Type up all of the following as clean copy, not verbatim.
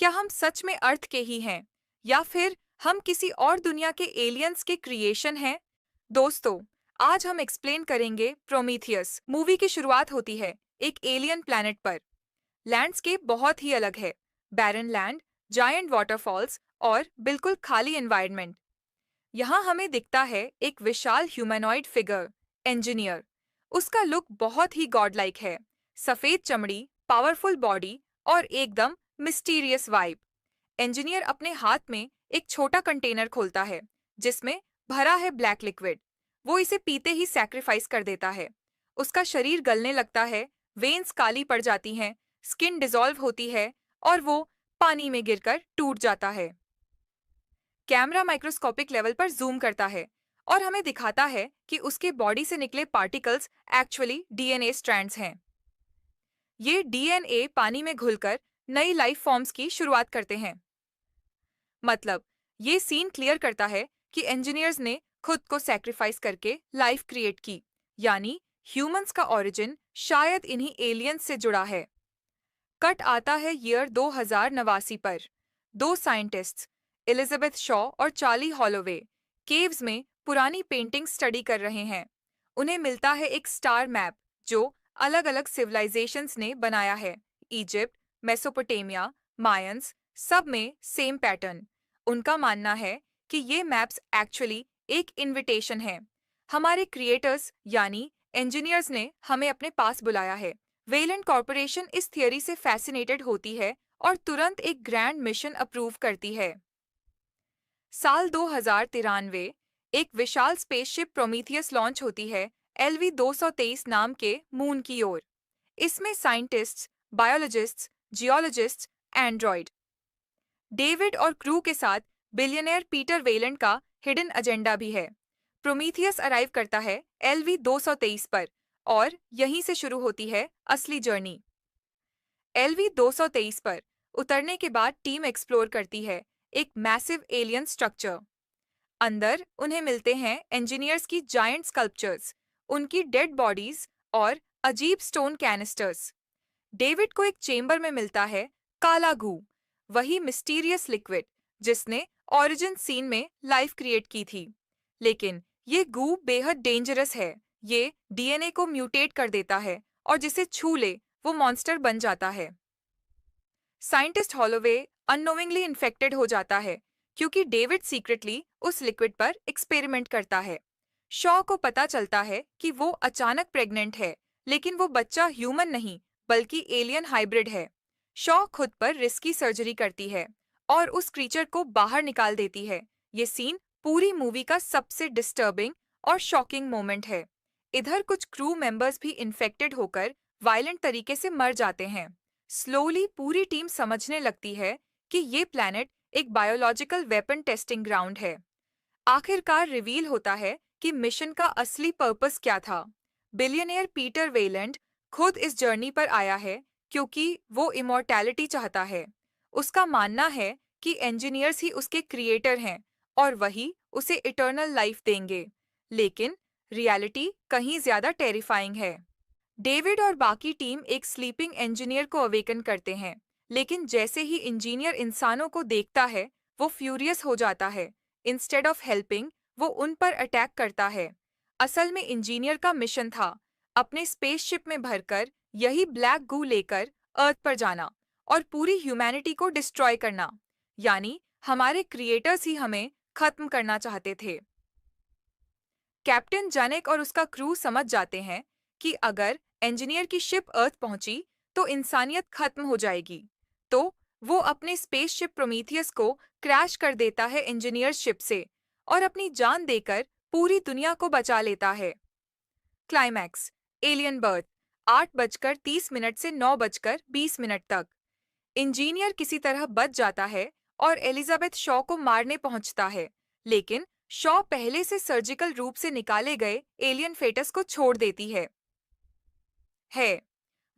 क्या हम सच में अर्थ के ही हैं या फिर हम किसी और दुनिया के एलियंस के क्रिएशन हैं? दोस्तों, आज हम एक्सप्लेन करेंगे प्रोमीथियस। मूवी की शुरुआत होती है एक एलियन प्लैनेट पर। लैंडस्केप बहुत ही अलग है। बैरन लैंड, जायंट वाटरफॉल्स और बिल्कुल खाली एनवायरनमेंट। यहाँ हमें दिखता है एक विशाल ह्यूमैनॉइड फिगर, इंजीनियर। उसका लुक बहुत ही गॉड लाइक है। सफेद चमड़ी, पावरफुल बॉडी और एकदम मिस्टीरियस वाइब। इंजीनियर अपने हाथ में एक छोटा कंटेनर खोलता है जिसमें भरा है ब्लैक लिक्विड। वो इसे पीते ही सैक्रिफाइस कर देता है। उसका शरीर गलने लगता है, वेन्स काली पड़ जाती हैं, स्किन डिसॉल्व होती है और वो पानी में गिरकर टूट जाता है। कैमरा माइक्रोस्कोपिक लेवल पर जूम करता है और हमें दिखाता है कि उसके बॉडी से निकले पार्टिकल्स एक्चुअली डीएनए स्ट्रैंड्स हैं। ये डीएनए पानी में घुलकर नई लाइफ फॉर्म्स की शुरुआत करते हैं। मतलब, ये सीन क्लियर करता है कि इंजीनियर्स ने खुद को सैक्रिफाइस करके लाइफ क्रिएट की। यानी ह्यूमंस का ओरिजिन शायद इन्हीं एलियंस से जुड़ा है। कट आता है ईयर 2089 पर। दो साइंटिस्ट्स, एलिजाबेथ शॉ और चार्ली हॉलोवे, केव्स में पुरानी पेंटिंग स्टडी कर रहे हैं। उन्हें मिलता है एक स्टार मैप जो अलग अलग सिविलाइजेशंस ने बनाया है। इजिप्ट, मेसोपोटामिया, मायंस, सब में सेम पैटर्न। उनका मानना है कि ये मैप्स एक्चुअली एक इनविटेशन है। हमारे क्रिएटर्स यानी इंजीनियर्स ने हमें अपने पास बुलाया है। वेलेंट कॉरपोरेशन इस थियरी से फैसिनेटेड होती है और तुरंत एक ग्रैंड मिशन अप्रूव करती है। साल 2093 एक विशाल स्पेसशिप प्रोमीथियस लॉन्च होती है LV 223 नाम के मून की ओर। इसमें साइंटिस्ट्स, बायोलॉजिस्ट्स, जियोलॉजिस्ट्स, एंड्रॉइड, डेविड और क्रू के साथ बिलियनियर पीटर वेलेंट का हिडन एजेंडा भी है। प्रोमीथियस अराइव करता है LV 223 पर और यहीं से शुरू होती है असली जर्नी। LV 223 पर उतरने के बाद टीम एक्सप्लोर करती है एक मैसिव एलियन स्ट्रक्चर। अंदर उन्हें मिलते हैं इंजीनियर्स की जायंट स्कल्पचर्स, उनकी डेड बॉडीज और अजीब स्टोन कैनिस्टर्स। डेविड को एक चेंबर में मिलता है काला गू, वही मिस्टीरियस लिक्विड जिसने ओरिजिन सीन में लाइफ क्रिएट की थी। लेकिन ये गू बेहद डेंजरस है। ये डीएनए को म्यूटेट कर देता है और जिसे छू ले वो मॉन्स्टर बन जाता है। साइंटिस्ट हॉलोवे अननोइंगली इन्फेक्टेड हो जाता है क्योंकि डेविड सीक्रेटली उस लिक्विड पर एक्सपेरिमेंट करता है। शॉ को पता चलता है कि वो अचानक प्रेग्नेंट है, लेकिन वो बच्चा ह्यूमन नहीं बल्कि एलियन हाइब्रिड है। शॉ खुद पर रिस्की सर्जरी करती है और उस क्रीचर को बाहर निकाल देती है। ये सीन पूरी मूवी का सबसे डिस्टर्बिंग और शॉकिंग मोमेंट है। इधर कुछ क्रू मेंबर्स भी इन्फेक्टेड होकर वायलेंट तरीके से मर जाते हैं। स्लोली पूरी टीम समझने लगती है कि ये प्लैनेट एक बायोलॉजिकल वेपन टेस्टिंग ग्राउंड है। आखिरकार रिवील होता है कि मिशन का असली पर्पस क्या था। बिलियनियर पीटर वेलेंट खुद इस जर्नी पर आया है क्योंकि वो इमॉर्टैलिटी चाहता है। उसका मानना है कि इंजीनियर्स ही उसके क्रिएटर हैं और वही उसे इटर्नल लाइफ देंगे। लेकिन रियलिटी कहीं ज्यादा टेरिफाइंग है। डेविड और बाकी टीम एक स्लीपिंग इंजीनियर को अवेकन करते हैं, लेकिन जैसे ही इंजीनियर इंसानों को देखता है, वो फ्यूरियस हो जाता है। इंस्टेड ऑफ हेल्पिंग, वो उन पर अटैक करता है। असल में इंजीनियर का मिशन था अपने स्पेसशिप में भरकर यही ब्लैक गू लेकर अर्थ पर जाना और पूरी ह्यूमैनिटी को डिस्ट्रॉय करना। यानी हमारे क्रिएटर्स ही हमें खत्म करना चाहते थे। कैप्टन जानेक और उसका क्रू समझ जाते हैं कि अगर इंजीनियर की शिप अर्थ पहुंची तो इंसानियत खत्म हो जाएगी। तो वो अपने स्पेसशिप प्रोमीथियस को क्रैश कर देता है इंजीनियर शिप से और अपनी जान देकर पूरी दुनिया को बचा लेता है। क्लाइमैक्स, एलियन बर्थ, 8:30 से 9:20 तक। इंजीनियर किसी तरह बच जाता है और एलिजाबेथ शॉ को मारने पहुंचता है, लेकिन शॉ पहले से सर्जिकल रूप से निकाले गए एलियन फेटस को छोड़ देती है।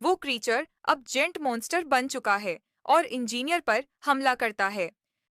वो क्रीचर अब जेंट मॉन्स्टर बन चुका है और इंजीनियर पर हमला करता है।